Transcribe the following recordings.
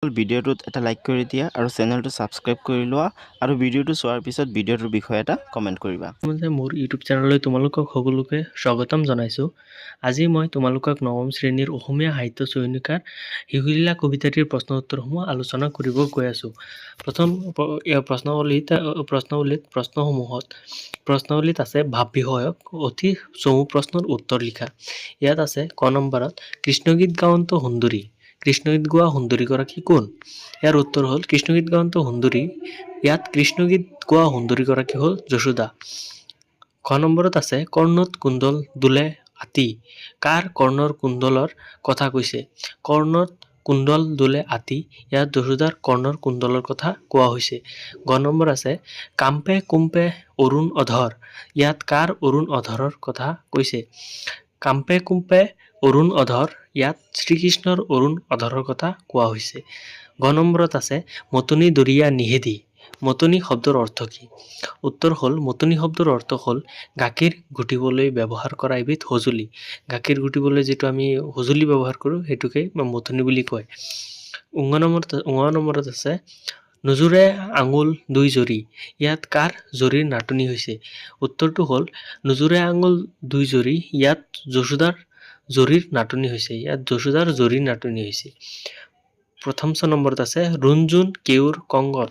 ভিডিঅ'টোত এটা লাইক কৰি দিয়া আৰু চেনেলটো ছাবস্ক্ৰাইব কৰি লোৱা আৰু ভিডিঅ'টো চোৱাৰ পিছত ভিডিঅ'টোৰ বিষয়ে এটা কমেণ্ট কৰিবা। মোৰ ইউটিউব চেনেললৈ তোমালোকক সকলোকে স্বাগতম জনাইছোঁ। আজি মই তোমালোকক নৱম শ্ৰেণীৰ অসমীয়া সাহিত্য চয়নিকাৰ শিশুলীলা কবিতাটিৰ প্ৰশ্ন উত্তৰসমূহ আলোচনা কৰিব গৈ আছোঁ। প্ৰথম প্ৰশ্নাৱলীত আছে ভাৱ বিষয়ক অতি চমু প্ৰশ্নৰ উত্তৰ লিখা। ইয়াত আছে ক নম্বৰত কৃষ্ণগীত গাৱন্ত সুন্দৰী। কৃষ্ণগীত গোৱা সুন্দৰীগৰাকী কোন? ইয়াৰ উত্তৰ হ'ল কৃষ্ণগীত গাৱন্ত সুন্দৰী। ইয়াত কৃষ্ণগীত গোৱা সুন্দৰীগৰাকী হ'ল যশোদা। খ নম্বৰত আছে কৰ্ণত কুণ্ডল দোলে আতি। কাৰ কৰ্ণৰ কুণ্ডলৰ কথা কৈছে? কৰ্ণত কুণ্ডল দোলে আতি, ইয়াত যশোদাৰ কৰ্ণৰ কুণ্ডলৰ কথা কোৱা হৈছে। গ নম্বৰ আছে কাম্পে কুম্পে অৰুণ অধৰ। ইয়াত কাৰ অৰুণ অধৰৰ কথা কৈছে? কাম্পে কুম্পে অৰুণ অধৰ, ইয়াত শ্ৰীকৃষ্ণৰ অৰুণ অধৰৰ কথা কোৱা হৈছে। গ নম্বৰত আছে মতনি দৰিয়া নিষেধি। মতনি শব্দৰ অৰ্থ কি? উত্তৰ হ'ল মতনি শব্দৰ অৰ্থ হ'ল গাখীৰ ঘুটিবলৈ ব্যৱহাৰ কৰা এবিধ সঁজুলি। গাখীৰ ঘুটিবলৈ যিটো আমি সঁজুলি ব্যৱহাৰ কৰোঁ সেইটোকে মতনি বুলি কয়। উঙ নম্বৰত আছে নুজুৰে আঙুল দুই জৰি। ইয়াত কাৰ জৰিৰ নাটনি হৈছে? উত্তৰটো হ'ল নুজুৰে আঙুল দুই জৰি, ইয়াত যশোদাৰ জৰিৰ নাটনি হৈছে। প্ৰথম নম্বৰত আছে ৰুণজুণ কেউৰ কংকণ।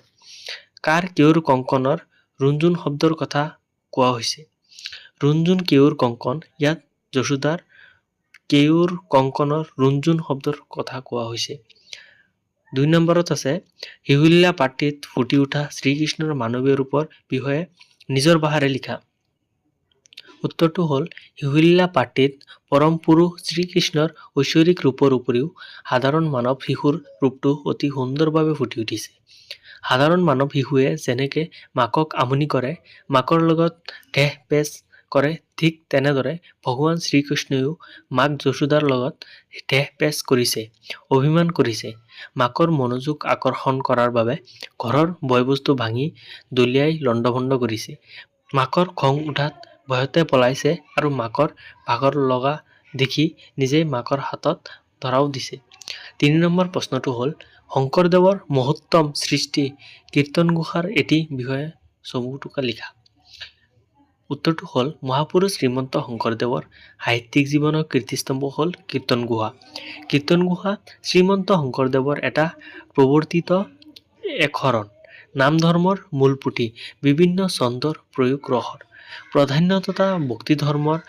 কাৰ কেউৰ কংকণৰ ৰুণজুণ শব্দৰ কথা কোৱা হৈছে? ৰুণজুণ কেউৰ কংকণ, ইয়াত যশোদাৰ কেউৰ কংকণৰ ৰুণজুণ শব্দৰ কথা কোৱা হৈছে। ২ নম্বৰত আছে শিশুলীলা পাঠটিত ফুটি উঠা শ্ৰীকৃষ্ণৰ মানৱীয় ৰূপৰ বিষয়ে নিজৰ ভাষাৰে লিখা। উত্তৰটো হ'ল শিশুলীলা পাঠটিত পৰম পুৰুষ শ্ৰীকৃষ্ণৰ ঐশ্বৰিক ৰূপৰ উপৰিও সাধাৰণ মানৱ শিশুৰ ৰূপটো অতি সুন্দৰভাৱে ফুটি উঠিছে। সাধাৰণ মানৱ শিশুৱে যেনেকে মাকক আমনি কৰে, মাকৰ লগত ঠেহ পেচ কৰে, ঠিক তেনেদৰে ভগৱান শ্ৰীকৃষ্ণইও মাক যশোদাৰ লগত ঠেহ পেচ কৰিছে, অভিমান কৰিছে। মাকৰ মনোযোগ আকৰ্ষণ কৰাৰ বাবে ঘৰৰ বয়-বস্তু ভাঙি দলিয়াই লণ্ডভণ্ড কৰিছে। মাকৰ খং উঠাত ভয়তে পলাইছে আৰু মাকৰ ভাগৰ লগা দেখি নিজেই মাকৰ হাতত ধৰাও দিছে। ৩ নম্বৰ প্ৰশ্নটো হ'ল শংকৰদেৱৰ মহোত্তম সৃষ্টি কীৰ্তনঘোষাৰ এটি বিষয়ে চমু টোকা লিখা। উত্তৰটো হ'ল মহাপুৰুষ শ্ৰীমন্ত শংকৰদেৱৰ সাহিত্যিক জীৱনৰ কীৰ্তিস্তম্ভ হ'ল কীৰ্তনঘোষা। কীৰ্তনঘোষা শ্ৰীমন্ত শংকৰদেৱৰ এটা প্ৰৱৰ্তিত একশৰণ নাম ধৰ্মৰ মূল পুথি। বিভিন্ন ছন্দৰ প্ৰয়োগ ৰসৰ প্ৰাধান্য তথা ভক্তি ধৰ্মৰ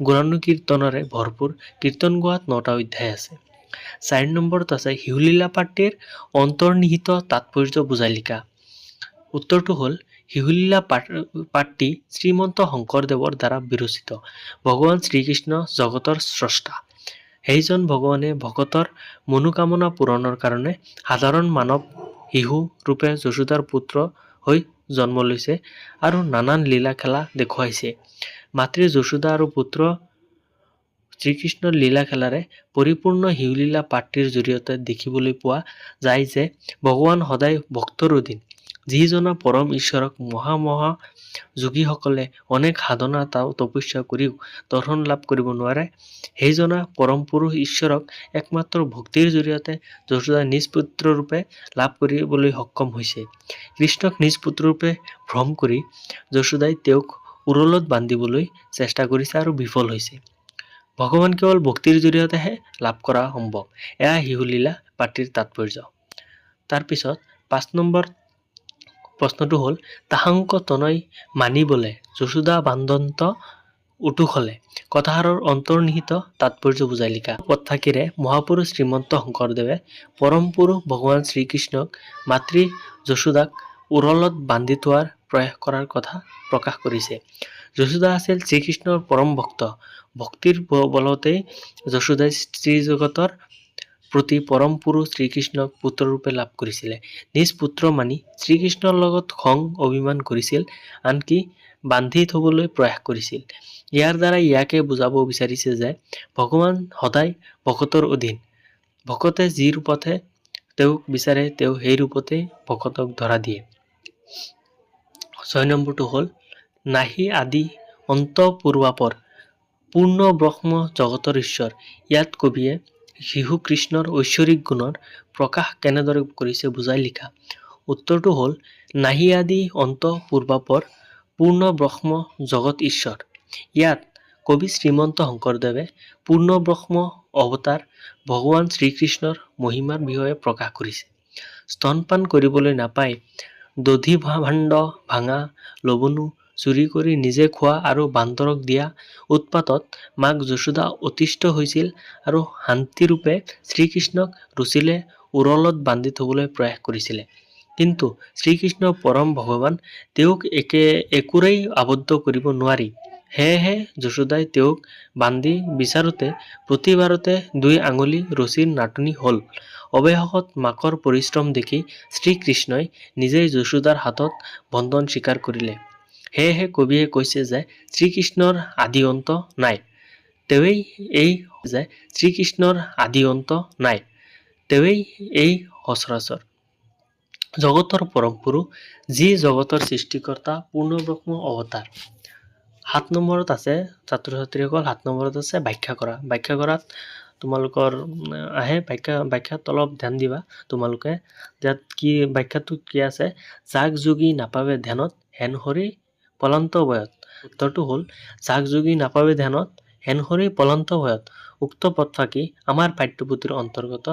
গুণানুকীৰ্তনেৰে ভৰপূৰ। কীৰ্তনঘোষাত ৯টা অধ্যায় আছে। ৪ নম্বৰত আছে শিশুলীলা পাঠটিৰ অন্তৰ্নিহিত তাৎপৰ্য বুজাই লিখা। উত্তৰটো হ'ল শিশুলীলা পাঠটি শ্ৰীমন্ত শংকৰদেৱৰ দ্বাৰা বিৰচিত। ভগৱান শ্ৰীকৃষ্ণ জগতৰ স্ৰষ্টা। সেইজন ভগৱানে ভকতৰ মনোকামনা পূৰণৰ কাৰণে সাধাৰণ মানৱ শিশু ৰূপে যশোদাৰ পুত্ৰ হৈ জন্ম লৈছে আৰু নানান লীলা খেলা দেখুৱাইছে। মাতৃ যশোদা আৰু পুত্ৰ শ্ৰীকৃষ্ণৰ লীলা খেলাৰে পৰিপূৰ্ণ শিশুলীলা পাঠটিৰ জৰিয়তে দেখিবলৈ পোৱা যায় যে ভগৱান সদায় ভক্তৰ অধীন। যিজনা পৰম ঈশ্বৰক মহা যোগীসকলে অনেক সাধনা তপস্যা কৰিও দৰ্শন লাভ কৰিব নোৱাৰে, সেইজনা পৰম পুৰুষ ঈশ্বৰক একমাত্ৰ ভক্তিৰ জৰিয়তে যশোদা নিজ পুত্ৰৰূপে লাভ কৰিবলৈ সক্ষম হৈছে। কৃষ্ণক নিজ পুত্ৰৰূপে ভ্ৰম কৰি যশোদাই তেওঁক উৰলত বান্ধিবলৈ চেষ্টা কৰিছে আৰু বিফল হৈছে। ভগৱান কেৱল ভক্তিৰ জৰিয়তেহে লাভ কৰা সম্ভৱ। এয়া শিশুলীলা পাঠটিৰ তাৎপৰ্য। তাৰপিছত ৫ নম্বৰ প্ৰশ্নটো হ'ল তাহাংক তনয় মানিবলে যশোদা বান্ধন্ত উটুখলে। কথাষাৰৰ অন্তৰ্নিহিত তাৎপৰ্য বুজাই লিখা। পদফাকিৰে মহাপুৰুষ শ্ৰীমন্ত শংকৰদেৱে পৰম পুৰুষ ভগৱান শ্ৰীকৃষ্ণক মাতৃ যশোদাক উৰলত বান্ধি থোৱাৰ প্ৰয়াস কৰাৰ কথা প্ৰকাশ কৰিছে। যশোদা আছিল শ্ৰীকৃষ্ণৰ পৰম ভক্ত। ভক্তিৰ বলতেই যশোদাই শ্ৰীজগতৰ প্ৰতি পৰম পুৰুষ শ্ৰীকৃষ্ণক পুত্ৰৰূপে লাভ কৰিছিলে। নিজ পুত্ৰ মানি শ্ৰীকৃষ্ণৰ লগত খং অভিমান কৰিছিল, আনকি বান্ধি থবলৈ প্ৰয়াস কৰিছিল। ইয়াৰ দ্বাৰা ইয়াকে বুজাব বিচাৰিছে যে ভগৱান সদায় ভকতৰ অধীন। ভকতে যি ৰূপতহে তেওঁক বিচাৰে তেওঁ সেই ৰূপতেই ভকতক ধৰা দিয়ে। ৬ নম্বৰটো হ'ল নাহি আদি অন্ত পূৰ্বাপৰ পূৰ্ণ ব্ৰহ্ম জগতৰ ঈশ্বৰ। ইয়াত কবিয়ে শিশু কৃষ্ণৰ ঐশ্বৰিক গুণৰ প্ৰকাশ কেনেদৰে কৰিছে বুজাই লিখা। উত্তৰটো হ'ল নাহি আদি অন্ত পূৰ্বাপৰ পূৰ্ণ ব্ৰহ্ম জগত ঈশ্বৰ। ইয়াত কবি শ্ৰীমন্ত শংকৰদেৱে পূৰ্ণ ব্ৰহ্ম অৱতাৰ ভগৱান শ্ৰীকৃষ্ণৰ মহিমাৰ বিষয়ে প্ৰকাশ কৰিছে। স্তনপান কৰিবলৈ নাপায় দধি ভাণ্ড ভাঙা লবণো চুৰি কৰি নিজে খোৱা আৰু বান্দৰক দিয়া উৎপাতত মাক যশোদা অতিষ্ঠ হৈছিল আৰু শান্তিৰূপে শ্ৰীকৃষ্ণক ৰুচিলে উৰলত বান্ধি থবলৈ প্ৰয়াস কৰিছিলে। কিন্তু শ্ৰীকৃষ্ণ পৰম ভগৱান, তেওঁক একোৰেই আবদ্ধ কৰিব নোৱাৰি। সেয়েহে যশোদাই তেওঁক বান্ধি বিচাৰোতে প্ৰতিবাৰতে 2 আঙুলি ৰছীৰ নাটনি হ'ল। অৱশেষত মাকৰ পৰিশ্ৰম দেখি শ্ৰীকৃষ্ণই নিজেই যশোদাৰ হাতত বন্ধন স্বীকাৰ কৰিলে। সেয়েহে কবিয়ে কৈছে যে শ্ৰীকৃষ্ণৰ আদি অন্ত নাই। তেৱেঁই এই সচৰাচৰ জগতৰ পৰম পুৰুষ, যি জগতৰ সৃষ্টিকৰ্তা, পূৰ্ণব্ৰহ্ম অৱতাৰ। 7 নম্বৰত আছে ছাত্ৰ ছাত্ৰীসকল, 7 নম্বৰত আছে ব্যাখ্যা কৰা। ব্যাখ্যা কৰাত তোমালোকৰ আহে ব্যাখ্যাত অলপ ধ্যান দিবা তোমালোকে। ইয়াত কি ব্যাখ্যাটো কি আছে, যাক যোগী নাপাবে ধ্যানত হেন হৰি পলন্ত বয়ত। উত্তৰটো হ'ল যাক যোগী নাপাবে ধ্যানত হেন হৰি পলন্ত বয়ত। উক্ত পদফাকি আমাৰ পাঠ্যপুথিৰ অন্তৰ্গত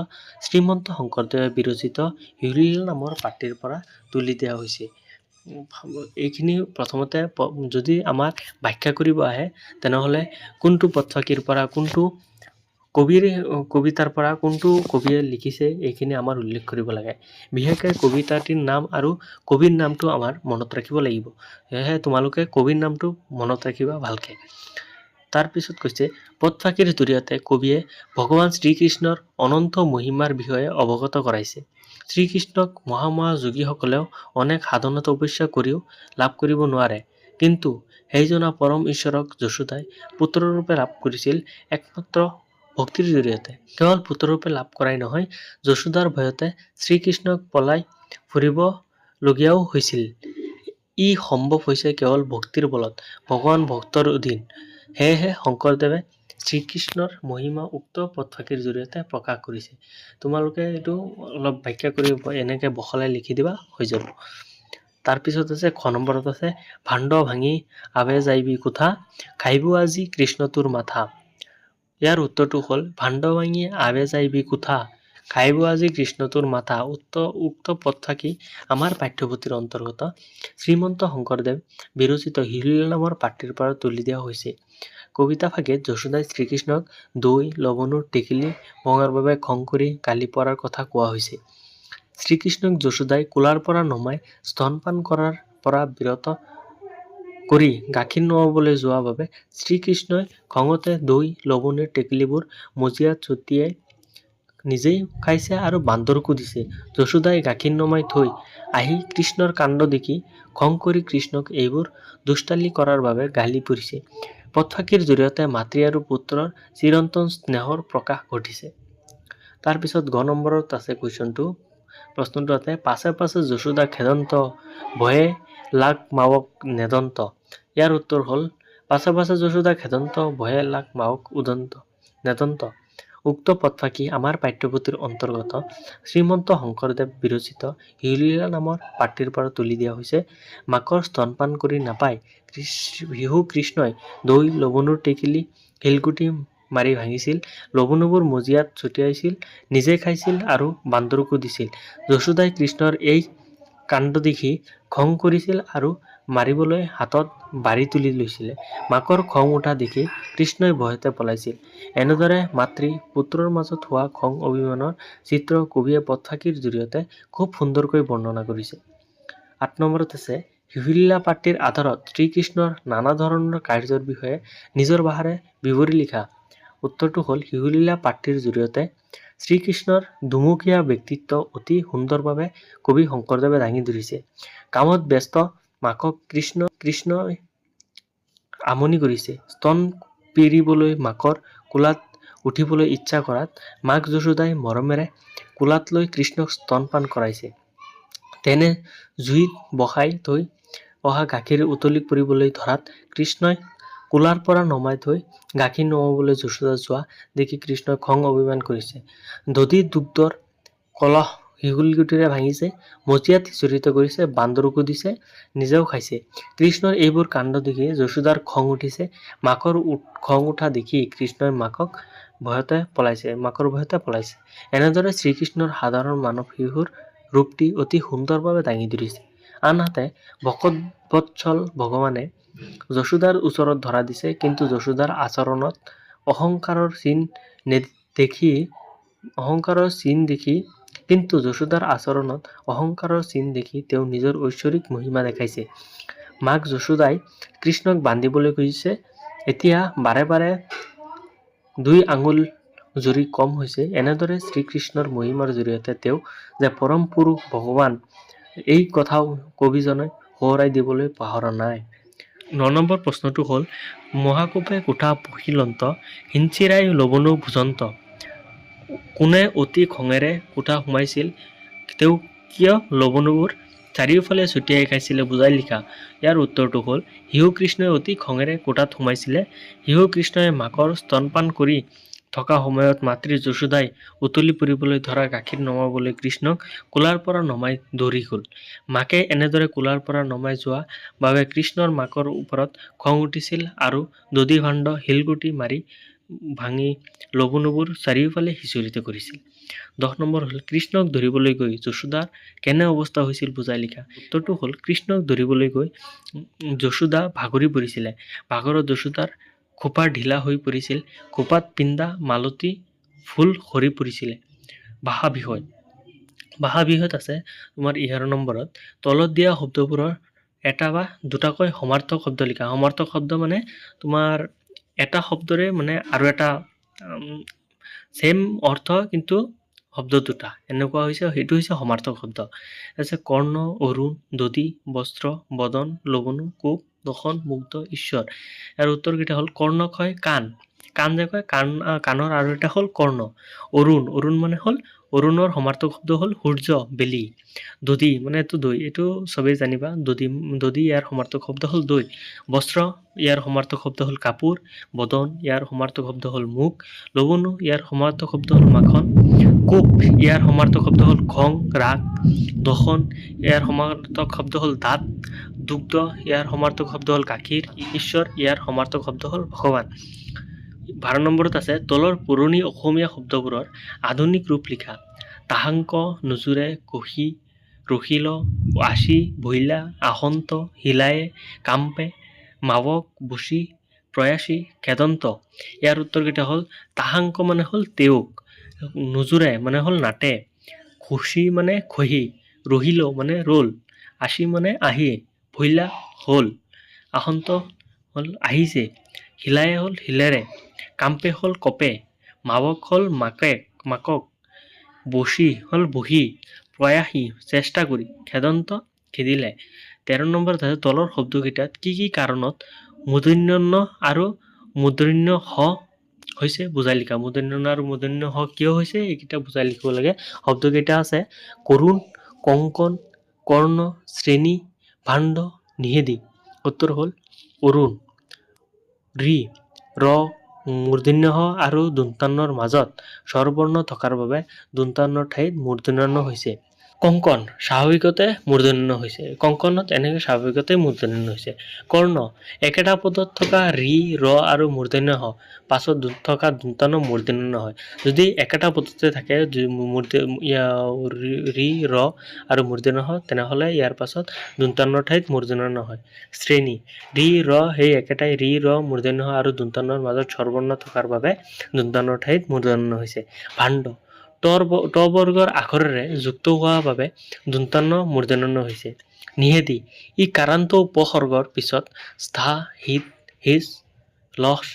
শ্ৰীমন্ত শংকৰদেৱে বিৰচিত হিউলিলা নামৰ পাঠটিৰ পৰা তুলি দিয়া হৈছে। এইখিনি প্ৰথমতে যদি আমাৰ ব্যাখ্যা কৰিব আহে তেনেহ'লে কোনটো পদফাকিৰ পৰা কোনটো কবিতাৰ পৰা কোনটো কবিয়ে লিখিছে এইখিনি আমাৰ উল্লেখ কৰিব লাগে। বিশেষকৈ কবিতাটিৰ নাম আৰু কবিৰ নামটো আমাৰ মনত ৰাখিব লাগিব। সেয়েহে তোমালোকে কবিৰ নামটো মনত ৰাখিবা ভালকে। তাৰপিছত কৈছে পদফাকিৰ জৰিয়তে কবিয়ে ভগৱান শ্ৰীকৃষ্ণৰ অনন্ত মহিমাৰ বিষয়ে অৱগত কৰাইছে। শ্ৰীকৃষ্ণক মহা যোগীসকলেও অনেক সাধনা তপস্যা কৰিও লাভ কৰিব নোৱাৰে। কিন্তু সেইজনা পৰম ঈশ্বৰক যশোদাই পুত্ৰৰূপে লাভ কৰিছিল একমাত্ৰ ভক্তিৰ জৰিয়তে। কেৱল পুত্ৰৰূপে লাভ কৰাই নহয়, যশোদাৰ ভয়তে শ্ৰীকৃষ্ণক পলাই ফুৰিবলগীয়াও হৈছিল। ই সম্ভৱ হৈছে কেৱল ভক্তিৰ বলত, ভগৱান ভক্তৰ অধীন। সেয়েহে শংকৰদেৱে শ্ৰীকৃষ্ণৰ মহিমা উক্ত পদফাকিৰ জৰিয়তে প্ৰকাশ কৰিছে। তোমালোকে এইটো অলপ ব্যাখ্যা কৰি এনেকে বহলাই লিখি দিবা, হৈ যাব। তাৰপিছত আছে খ নম্বৰত আছে ভাণ্ড ভাঙি আবে যাইবি কোঠা, খাইব আজি কৃষ্ণ তোৰ মাথা। ইয়াৰ উত্তৰটো হ'ল ভাণ্ড ভাঙি আবে যাইবি কোঠা, খাইব আজি কৃষ্ণ তোৰ মাথা। উক্ত পদফাকি আমাৰ পাঠ্যপুথিৰ অন্তৰ্গত শ্ৰীমন্ত শংকৰদেৱ বিৰচিত হিউলিলা নামৰ পাঠটিৰ পৰা তুলি দিয়া হৈছে। কবিতা ভাগত যশোদাই শ্ৰীকৃষ্ণক দৈ লৱণৰ টেকেলি ভঙাৰ বাবে খং কৰি গালি পৰাৰ কথা কোৱা হৈছে। শ্ৰীকৃষ্ণক যশোদাই কোলাৰ পৰা নমাই স্তনপান কৰাৰ পৰা বিৰত কৰি গাখীৰ নোৱাবলৈ যোৱা বাবে শ্ৰীকৃষ্ণই খঙতে দৈ লৱণৰ টেকেলিবোৰ মজিয়াত ছটিয়াই নিজেই খাইছে আৰু বান্দৰকো দিছে। যশোদাই গাখীৰ নমাই থৈ আহি কৃষ্ণৰ কাণ্ড দেখি খং কৰি কৃষ্ণক এইবোৰ দুষ্টালি কৰাৰ বাবে গালি পৰিছে। পদফাকিৰ জৰিয়তে মাতৃ আৰু পুত্ৰৰ চিৰন্তন স্নেহৰ প্ৰকাশ ঘটিছে। তাৰপিছত গ নম্বৰত আছে প্ৰশ্নটো আছে পাছে পাছে যশোদা খেদন্ত, ভয়ে লাগ মাৱক নেদন্ত। ইয়াৰ উত্তৰ হ'ল পাছে পাছে যশোদা খেদন্ত, ভয়ে লাগ মাৱক নেদন্ত। উক্ত পদফাকি আমাৰ পাঠ্যপুথিৰ অন্তৰ্গত শ্ৰীমন্ত শংকৰদেৱ বিৰচিত হিউলিলা নামৰ পাঠটিৰ পৰা তুলি দিয়া হৈছে। মাকৰ স্তনপান কৰি নাপায় শিশু কৃষ্ণই দৈ লৱণৰ টেকেলি শিলগুটি মাৰি ভাঙিছিল, লৱণবোৰ মজিয়াত ছটিয়াইছিল, নিজে খাইছিল আৰু বান্দৰকো দিছিল। যশোদাই কৃষ্ণৰ এই কাণ্ড দেখি খং কৰিছিল আৰু মাৰিবলৈ হাতত বাঢ়ি তুলি লৈছিল। মাকৰ খং উঠা দেখি কৃষ্ণই ভয়তে পলাইছিল। এনেদৰে মাতৃ পুত্ৰৰ মাজত হোৱা খং অভিমানৰ চিত্ৰ কবিয়ে পদফাকিৰ জৰিয়তে খুব সুন্দৰকৈ বৰ্ণনা কৰিছে। 8 নম্বৰত আছে হিউলিলা পাঠটিৰ আধাৰত শ্ৰীকৃষ্ণৰ নানা ধৰণৰ কাৰ্যৰ বিষয়ে নিজৰ ভাষাৰে বিৱৰি লিখা। উত্তৰটো হ'ল হিউলিলা পাঠটিৰ জৰিয়তে শ্ৰীকৃষ্ণৰ দুমুখীয়া ব্যক্তিত্ব অতি সুন্দৰভাৱে কবি শংকৰদেৱে দাঙি ধৰিছে। কামত ব্যস্ত মাকক কৃষ্ণই আমনি কৰিছে। স্তন পীৰিবলৈ মাকৰ কোলাত উঠিবলৈ ইচ্ছা কৰাত মাক যশোদাই মৰমেৰে কোলাত লৈ কৃষ্ণক স্তনপান কৰাইছে। তেনে জুইত বসাই থৈ অহা গাখীৰ উতলি পৰিবলৈ ধৰাত কৃষ্ণই কোলাৰ পৰা নমাই থৈ গাখীৰ নোৱাবলৈ যশোদা যোৱা দেখি কৃষ্ণই খং অভিমান কৰিছে। দধি দুগ্ধৰ কলহ শিহুলগুটিৰে ভাঙিছে, মজিয়াত সিঁচৰিত কৰিছে, বান্দৰকো দিছে, নিজেও খাইছে। কৃষ্ণৰ এইবোৰ কাণ্ড দেখি যশোদাৰ খং উঠিছে। খং উঠা দেখি কৃষ্ণই মাকৰ ভয়তে পলাইছে। এনেদৰে শ্ৰীকৃষ্ণৰ সাধাৰণ মানৱ শিশুৰ ৰূপটি অতি সুন্দৰভাৱে দাঙি ধৰিছে। আনহাতে ভকতবৎসল ভগৱানে যশোদাৰ ওচৰত ধৰা দিছে, কিন্তু যশোদাৰ আচৰণত অহংকাৰৰ চিন দেখি তেওঁ নিজৰ ঐশ্বৰিক মহিমা দেখাইছে। মাক যশোদাই কৃষ্ণক বান্ধিবলৈ খুজিছে। এতিয়া বাৰে বাৰে 2 আঙুল জুৰি কম হৈছে। এনেদৰে শ্ৰীকৃষ্ণৰ মহিমাৰ জৰিয়তে তেওঁ যে পৰম পুৰুষ ভগৱান, এই কথাও কবিজনে সোঁৱৰাই দিবলৈ পাহৰা নাই। 9 নম্বৰ প্ৰশ্নটো হ'ল, মহাকোপে কোঠা পহিলন্ত, হিঞ্চিৰাই লবনো ভুজন্ত। কোনে অতি খঙেৰে কোঠা সোমাইছিল, তেওঁ কিয় লবণবোৰ চাৰিওফালে ছটিয়াই খাইছিলে, বুজাই লিখা। ইয়াৰ উত্তৰটো হ'ল, শিশু কৃষ্ণই অতি খঙেৰে কোঠাত সোমাইছিলে। শিশু কৃষ্ণই মাকৰ স্তনপান কৰি থকা সময়ত মাতৃ যশোদাই উতলি পৰিবলৈ ধৰা গাখীৰ নমাবলৈ কৃষ্ণক কোলাৰ পৰা নমাই দৌৰি গ'ল। মাকে এনেদৰে কোলাৰ পৰা নমাই যোৱা বাবে কৃষ্ণৰ মাকৰ ওপৰত খং উঠিছিল আৰু দধি ভাণ্ড শিলগুটি মাৰি ভাঙি লবণবোৰ চাৰিওফালে সিঁচৰিত কৰিছিল। 10 নম্বৰ হ'ল, কৃষ্ণক ধৰিবলৈ গৈ যশোদাৰ কেনে অৱস্থা হৈছিল, বুজাই লিখা। উত্তৰটো হ'ল, কৃষ্ণক ধৰিবলৈ গৈ যশোদা ভাগৰি পৰিছিলে। ভাগৰত যশোদাৰ খোপা ঢিলা হৈ পৰিছিল। খোপাত পিন্ধা মালতী ফুল সৰি পৰিছিলে। ভাষা বিষয়ত আছে তোমাৰ 11 নম্বৰত, তলত দিয়া শব্দবোৰৰ এটা বা দুটাকৈ সমাৰ্থক শব্দ লিখা। সমাৰ্থক শব্দ মানে তোমাৰ এটা শব্দৰে মানে আৰু এটা সেম অৰ্থ কিন্তু শব্দ দুটা, এনেকুৱা সেইটো হৈছে সমাৰ্থক শব্দ। তাৰপিছত কৰ্ণ, অৰুণ, দধি, বস্ত্ৰ, বদন, লবণু, কোপ, দশন, মুগ্ধ, ঈশ্বৰ। ইয়াৰ উত্তৰকেইটা হ'ল, কৰ্ণক হয় কাণ যে কয় কাণৰ আৰু এটা হ'ল কৰ্ণ। অৰুণ মানে হ'ল, অৰুণৰ সমাৰ্থক শব্দ হ'ল সূৰ্য, বেলি। দধি মানে এইটো দৈ, এইটো চবেই জানিবা। দধি ইয়াৰ সমাৰ্থক শব্দ হ'ল দৈ। বস্ত্ৰ ইয়াৰ সমাৰ্থক শব্দ হ'ল কাপোৰ। বদন ইয়াৰ সমাৰ্থক শব্দ হ'ল মুখ। লবণু ইয়াৰ সমাৰ্থক শব্দ হ'ল মাখন। কোপ ইয়াৰ সমাৰ্থক শব্দ হ'ল খং, ৰাগ। দশন ইয়াৰ সমাৰ্থক শব্দ হ'ল দাঁত। দুগ্ধ ইয়াৰ সমাৰ্থক শব্দ হ'ল গাখীৰ। ঈশ্বৰ ইয়াৰ সমাৰ্থক শব্দ হ'ল ভগৱান। 12 নম্বৰত আছে, তলৰ পুৰণি অসমীয়া শব্দবোৰৰ আধুনিক ৰূপ লিখা। তাহাংক, নুজুৰে, কষি, ৰখিল, আশী, ভৈলা, আসন্ত, হিলায়ে, কাম্পে, মাৱক, বশী, প্ৰয়াসী, খেদন্ত। ইয়াৰ উত্তৰকেইটা হ'ল, তাহাংক মানে হ'ল তেওঁক, নুজুৰে মানে হ'ল নাটে, খুচি মানে খহি, ৰহিল মানে ৰ'ল, আশী মানে আহি, ভৈলা হ'ল, আসন্ত হ'ল আহিছে, হিলায়ে হ'ল হিলেৰে, কাম্পে হ'ল কপে, মাৱক হ'ল মাকক, বশী হ'ল বহি, প্ৰয়াসী চেষ্টা কৰি, খেদন্ত খেদিলে। 13 নম্বৰত আছে, তলৰ শব্দকেইটাত কি কি কাৰণত মূৰ্ধন্য ণ আৰু মূৰ্ধন্য হ হৈছে, বুজাই লিখা। মূৰ্ধন্য ণ আৰু মূৰ্ধন্য হ কিয় হৈছে, এইকেইটা বুজাই লিখিব লাগে। শব্দকেইটা আছে কৰুণ, কংকন, কৰ্ণ, শ্ৰেণী, ভাণ্ড, নিষেধি। উত্তৰ হ'ল অৰুণ। ৰ মূৰ্ধন্য হ আৰু দন্তান্নৰ মাজত স্বৰবৰ্ণ থকাৰ বাবে দন্তান্নৰ ঠাইত মূৰ্ধন্য ণ হৈছে। কংকন স্বাভাৱিকতে মূৰ্ধন্য ণ হৈছে। কংকনত এনেকৈ স্বাভাৱিকতে মূৰ্ধন্য ণ হৈছে। কৰ্ণ একেটা পদত থকা ৰ আৰু মূৰ্ধন্য হ পাছত থকা দন্তান্ন মূৰ্ধন্য ণ হয়। যদি একেটা পদতে থাকে ৰ আৰু মূৰ্ধন্য হ, তেনেহ'লে ইয়াৰ পাছত দন্তান্নৰ ঠাইত মূৰ্ধন্য ণ হয়। শ্ৰেণী ৰ সেই একেটাই ৰ মূৰ্ধন্য হ আৰু দন্তান্নৰ মাজত স্বৰবৰ্ণ থকাৰ বাবে দন্তান্নৰ ঠাইত মূৰ্ধন্য ণ হৈছে। ভাণ্ড ত বৰ্গৰ আখৰেৰে যুক্ত হোৱা বাবে দন্তান্ন মূৰ্ধন্য ণ হৈছে। নিষেধি ই কাৰান্ত উপসৰ্গৰ পিছত স্থা, হিত, হিচ, লস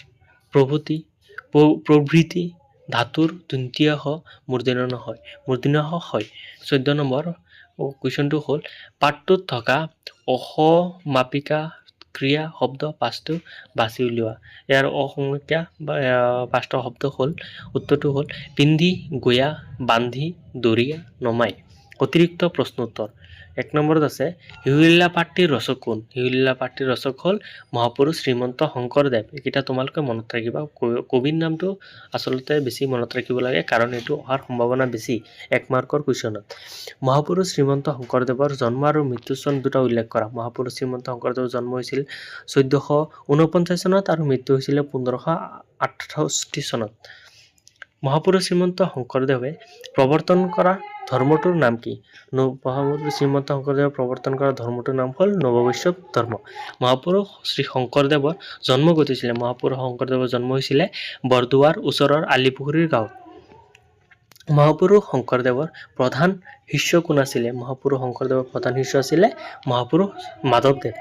প্ৰভৃতি ধাতুৰ দন্তীয় হ মূৰ্ধন্য ণ হয়। 14 নম্বৰ কুৱেশ্যনটো হ'ল, পাঠটোত থকা অসমাপিকা ক্ৰিয়া শব্দ 5টো বাছি উলিওৱা। ইয়াৰ অসমাপিকা 5টা শব্দ হ'ল, উত্তৰটো হ'ল পিন্ধি, গয়া, বান্ধি, দৰিয়া, নমাই। অতিৰিক্ত প্ৰশ্ন উত্তৰ 1 নম্বৰত আছে হিউলিলা পাট্টিৰ ৰচক কোন হিউলিলা পাট্টিৰ ৰচক হ'ল মহাপুৰুষ শ্ৰীমন্ত শংকৰদেৱ এইকেইটা তোমালোকে মনত ৰাখিবা কবিৰ নামটো আচলতে বেছি মনত ৰাখিব লাগে কাৰণ এইটো অহাৰ সম্ভাৱনা বেছি 1 মাৰ্কৰ কুৱেশ্যনত মহাপুৰুষ শ্ৰীমন্ত শংকৰদেৱৰ জন্ম আৰু মৃত্যু চন দুটা উল্লেখ কৰা মহাপুৰুষ শ্ৰীমন্ত শংকৰদেৱৰ জন্ম হৈছিল 1449 চনত আৰু মৃত্যু হৈছিল 1568 চনত মহাপুৰুষ শ্ৰীমন্ত শংকৰদেৱে প্ৰৱৰ্তন কৰা ধৰ্মটোৰ নাম কি মহাপুৰুষ শ্ৰীমন্ত শংকৰদেৱে প্ৰৱৰ্তন কৰা ধৰ্মটোৰ নাম হ'ল নৱবৈষ্ণৱ ধৰ্ম মহাপুৰুষ শ্ৰী শংকৰদেৱৰ জন্ম ঘটিছিলে মহাপুৰুষ শংকৰদেৱৰ জন্ম হৈছিলে বৰদুৱাৰ ওচৰৰ আলিপুখুৰীৰ গাঁৱত মহাপুৰুষ শংকৰদেৱৰ প্ৰধান শিষ্য কোন আছিলে মহাপুৰুষ শংকৰদেৱৰ প্ৰধান শিষ্য আছিলে মহাপুৰুষ মাধৱদেৱ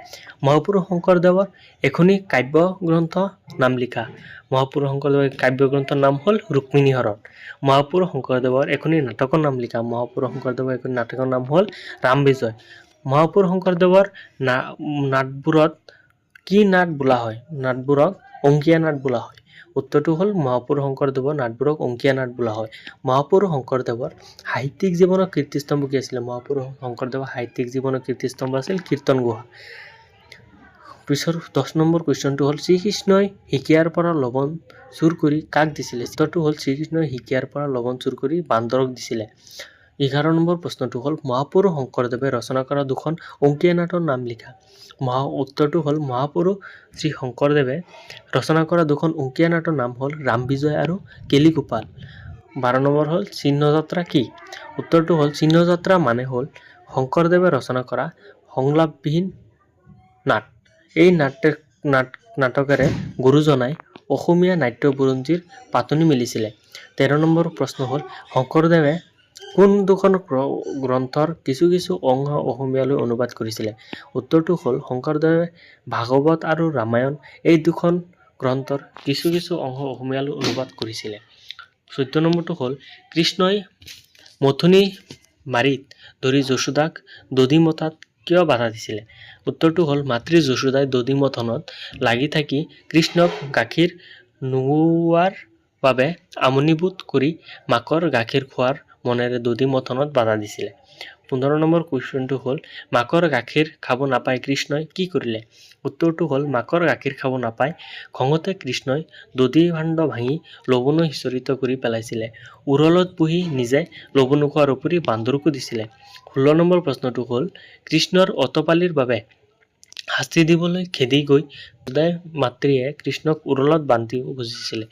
মহাপুৰুষ শংকৰদেৱৰ এখনি কাব্য গ্ৰন্থ নাম লিখা মহাপুৰুষ শংকৰদেৱৰ কাব্য গ্ৰন্থৰ নাম হ'ল ৰুক্মিণী হৰণ মহাপুৰুষ শংকৰদেৱৰ এখনি নাটকৰ নাম লিখা মহাপুৰুষ শংকৰদেৱৰ এখনি নাটকৰ নাম হ'ল ৰাম বিজয় মহাপুৰুষ শংকৰদেৱৰ নাটবোৰত কি নাট বোলা হয় নাটবোৰক অংকীয়া নাট বোলা হয় উত্তৰটো হ'ল মহাপুৰুষ শংকৰদেৱৰ নাটবোৰক অংকীয়া নাট বোলা হয় মহাপুৰুষ শংকৰদেৱৰ সাহিত্যিক জীৱনৰ কীৰ্তিস্তম্ভ কি আছিলে মহাপুৰুষ শংকৰদেৱৰ সাহিত্যিক জীৱনৰ কীৰ্তিস্তম্ভ আছিল কীৰ্তন গুহা পিছৰ 10 নম্বৰ কুৱেশ্যনটো হ'ল শ্ৰীকৃষ্ণই হিকিয়াৰ পৰা লৱণ চুৰ কৰি কাক দিছিলে উত্তৰটো হ'ল শ্ৰীকৃষ্ণই হিকিয়াৰ পৰা লৱণ চুৰ কৰি বান্দৰক দিছিলে 11 নম্বৰ প্ৰশ্নটো হ'ল মহাপুৰুষ শংকৰদেৱে ৰচনা কৰা দুখন অংকীয়া নাটৰ নাম লিখা উত্তৰটো হ'ল মহাপুৰুষ শ্ৰী শংকৰদেৱে ৰচনা কৰা দুখন অংকীয়া নাটৰ নাম হ'ল ৰাম বিজয় আৰু কেলিগোপাল 12 নম্বৰ হ'ল চিহ্নযাত্ৰা কি উত্তৰটো হ'ল চিহ্নযাত্ৰা মানে হ'ল শংকৰদেৱে ৰচনা কৰা সংলাপবিহীন নাট এই নাটকেৰে গুৰুজনাই অসমীয়া নাট্য বুৰঞ্জীৰ পাতনি মেলিছিলে 13 নম্বৰ প্ৰশ্ন হ'ল শংকৰদেৱে কোন দুখন গ্ৰন্থৰ কিছু কিছু অংশ অসমীয়ালৈ অনুবাদ কৰিছিলে উত্তৰটো হ'ল শংকৰদেৱে ভাগৱত আৰু ৰামায়ণ এই দুখন গ্ৰন্থৰ কিছু কিছু অংশ অসমীয়ালৈ অনুবাদ কৰিছিলে 14 নম্বৰটো হ'ল কৃষ্ণই মথনি মাৰিত ধৰি যশোদাক দধি মথাত কিয় বাধা দিছিলে উত্তৰটো হ'ল মাতৃ যশোদাই দধি মথনত লাগি থাকি কৃষ্ণক গাখীৰ নুগুৱাৰ বাবে আমনিবোধ কৰি মাকৰ গাখীৰ খোৱাৰ মনেৰে দধি মথনত বাধা দিছিলে 15 নম্বৰ কুৱেশ্যনটো হ'ল মাকৰ গাখীৰ খাব নাপাই কৃষ্ণই কি কৰিলে উত্তৰটো হ'ল মাকৰ গাখীৰ খাব নাপাই খঙতে কৃষ্ণই দধি ভাণ্ড ভাঙি লৱণো সিঁচৰিত কৰি পেলাইছিলে উৰলত বহি নিজে লৱণ খোৱাৰ উপৰি বান্দৰকো দিছিলে 16 নম্বৰ প্ৰশ্নটো হ'ল কৃষ্ণৰ অতপালিৰ বাবে শাস্তি দিবলৈ খেদি গৈ যশোদাই মাতৃয়ে কৃষ্ণক উৰলত বান্ধিব খুজিছিলে